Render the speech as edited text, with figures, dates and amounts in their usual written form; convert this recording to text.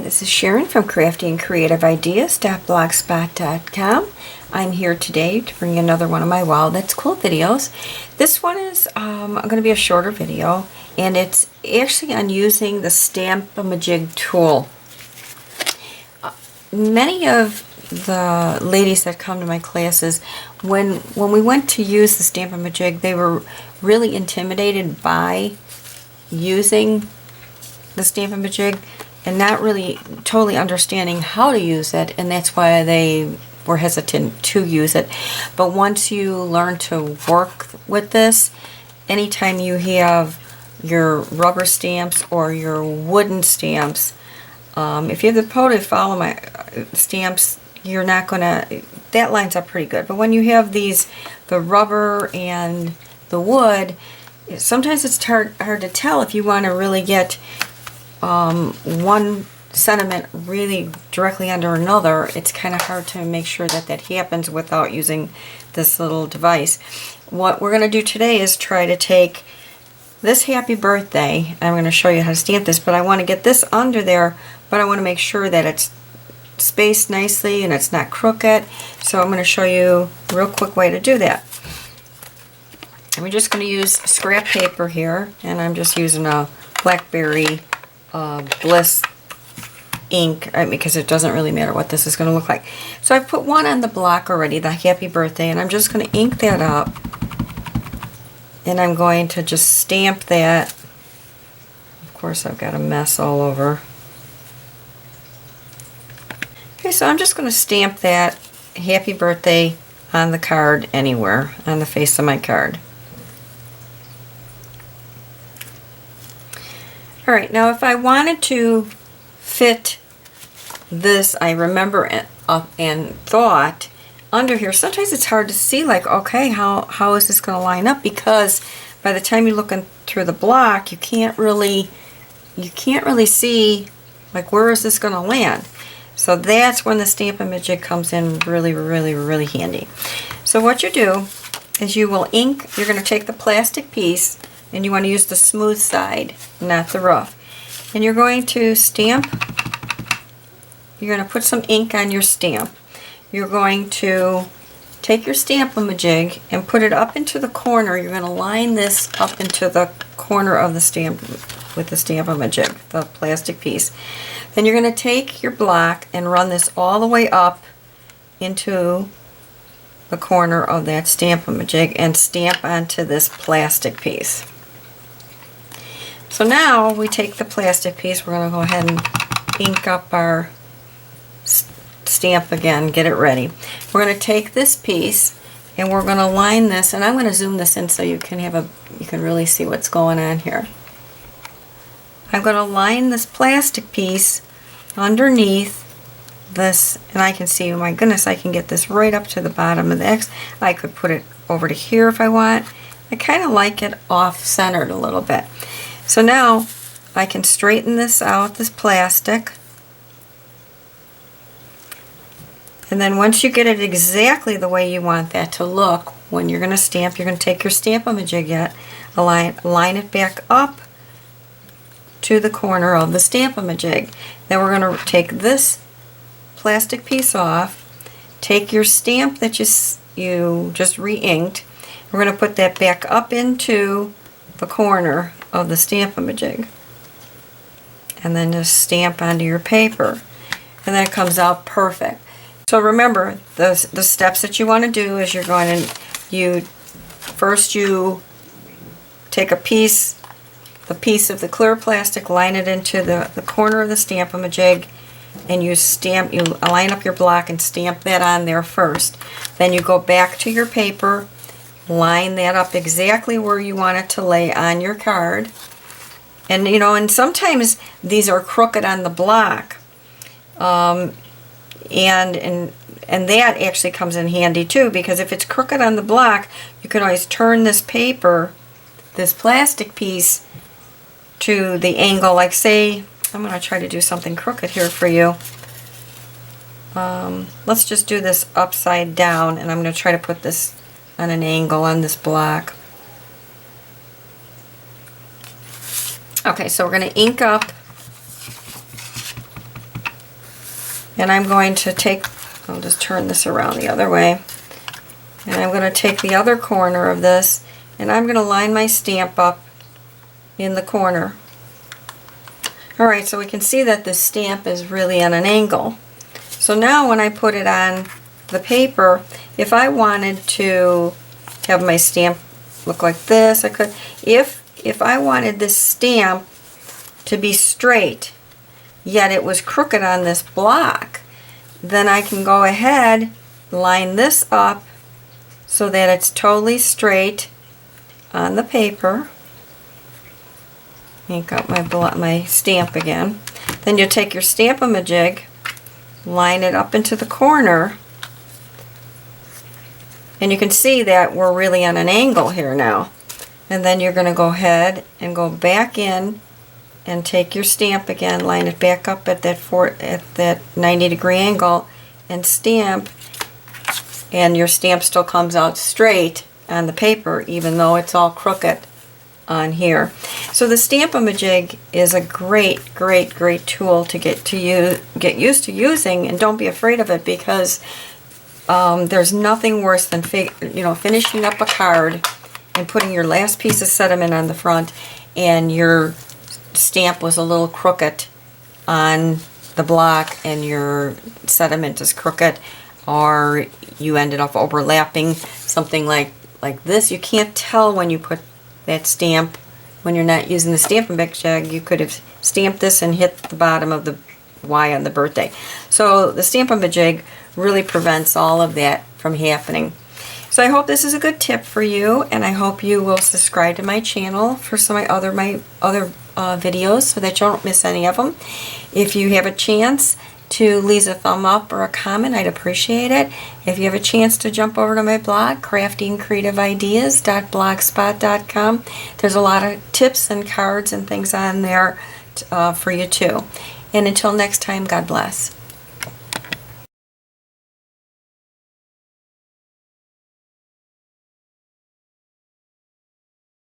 This is Sharon from Crafty and Creative Ideas.blogspot.com. I'm here today to bring you another one of my Wow That's Cool videos. This one is going to be a shorter video, and it's actually on using the Stamp-a-ma-jig tool. Many of the ladies that come to my classes, when we went to use the Stamp-a-ma-jig, they were really intimidated by using the Stamp-a-ma-jig and not really totally understanding how to use it, and that's why they were hesitant to use it. But once you learn to work with this, anytime you have your rubber stamps or your wooden stamps, if you have the to follow my stamps, you're not gonna, that lines up pretty good. But when you have these, the rubber and the wood, sometimes it's hard to tell if you want to really get one sentiment really directly under another. It's kind of hard to make sure that that happens without using this little device. What we're going to do today is try to take this happy birthday. I'm going to show you how to stamp this, but I want to get this under there, but I want to make sure that it's spaced nicely and it's not crooked. So I'm going to show you a real quick way to do that. And we're just going to use scrap paper here, and I'm just using a Blackberry Bliss ink, because it doesn't really matter what this is going to look like. So I've put one on the block already, the happy birthday, and I'm just going to ink that up, and I'm going to just stamp that. Of course, I've got a mess all over. Okay, so I'm just going to stamp that happy birthday on the card anywhere, on the face of my card. Alright, now if I wanted to fit this, I remember and thought, under here, sometimes it's hard to see, like, okay, how is this going to line up? Because by the time you're looking through the block, you can't really see, like, where is this going to land? So that's when the Stamp-a-ma-jig comes in really, really, really handy. So what you do is you will ink, you're going to take the plastic piece, and you want to use the smooth side, not the rough. And you're going to stamp, you're going to put some ink on your stamp. You're going to take your Stamp-a-ma-jig and put it up into the corner. You're going to line this up into the corner of the stamp with the Stamp-a-ma-jig, the plastic piece. Then you're going to take your block and run this all the way up into the corner of that Stamp-a-ma-jig and stamp onto this plastic piece. So now we take the plastic piece, we're going to go ahead and ink up our stamp again, get it ready. We're going to take this piece and we're going to line this, and I'm going to zoom this in so you can really see what's going on here. I'm going to line this plastic piece underneath this, and I can see, oh my goodness, I can get this right up to the bottom of the X. I could put it over to here if I want. I kind of like it off-centered a little bit. So now I can straighten this out, this plastic, and then once you get it exactly the way you want that to look, when you're going to stamp, you're going to take your Stamp-a-ma-jig yet, line it back up to the corner of the Stamp-a-ma-jig. Then we're going to take this plastic piece off, take your stamp that you just re-inked, we're going to put that back up into the corner of the Stamp-a-ma-jig, and then just stamp onto your paper, and then it comes out perfect. So remember, the steps that you want to do is first you take the piece of the clear plastic, line it into the corner of the Stamp-a-ma-jig, and you line up your block and stamp that on there first. Then you go back to your paper, line that up exactly where you want it to lay on your card. And and sometimes these are crooked on the block. And that actually comes in handy too, because if it's crooked on the block, you can always turn this paper, this plastic piece, to the angle. Like, say, I'm going to try to do something crooked here for you. Let's just do this upside down, and I'm going to try to put this on an angle on this block. Okay, so we're going to ink up And I'm going to take, I'll just turn this around the other way, and I'm going to take the other corner of this and I'm going to line my stamp up in the corner. Alright, so we can see that the stamp is really at an angle. So now when I put it on the paper, if I wanted to have my stamp look like this, I could. If I wanted this stamp to be straight, yet it was crooked on this block, then I can go ahead, line this up so that it's totally straight on the paper. Ink up my stamp again. Then you take your Stamp-a-ma-jig, line it up into the corner, and you can see that we're really on an angle here now. And then you're going to go ahead and go back in and take your stamp again, line it back up at that 90-degree angle, and stamp, and your stamp still comes out straight on the paper even though it's all crooked on here. So the Stamp-a-ma-jig is a great tool to get used to using, and don't be afraid of it, because there's nothing worse than finishing up a card and putting your last piece of sediment on the front and your stamp was a little crooked on the block and your sediment is crooked, or you ended up overlapping something like this. You can't tell when you put that stamp when you're not using the Stamp-a-ma-jig. You could have stamped this and hit the bottom of the Y on the birthday. So the Stamp-a-ma-jig really prevents all of that from happening. So I hope this is a good tip for you, and I hope you will subscribe to my channel for some of my other videos so that you don't miss any of them. If you have a chance to leave a thumb up or a comment, I'd appreciate it. If you have a chance to jump over to my blog, craftingcreativeideas.blogspot.com, there's a lot of tips and cards and things on there for you too. And until next time, God bless.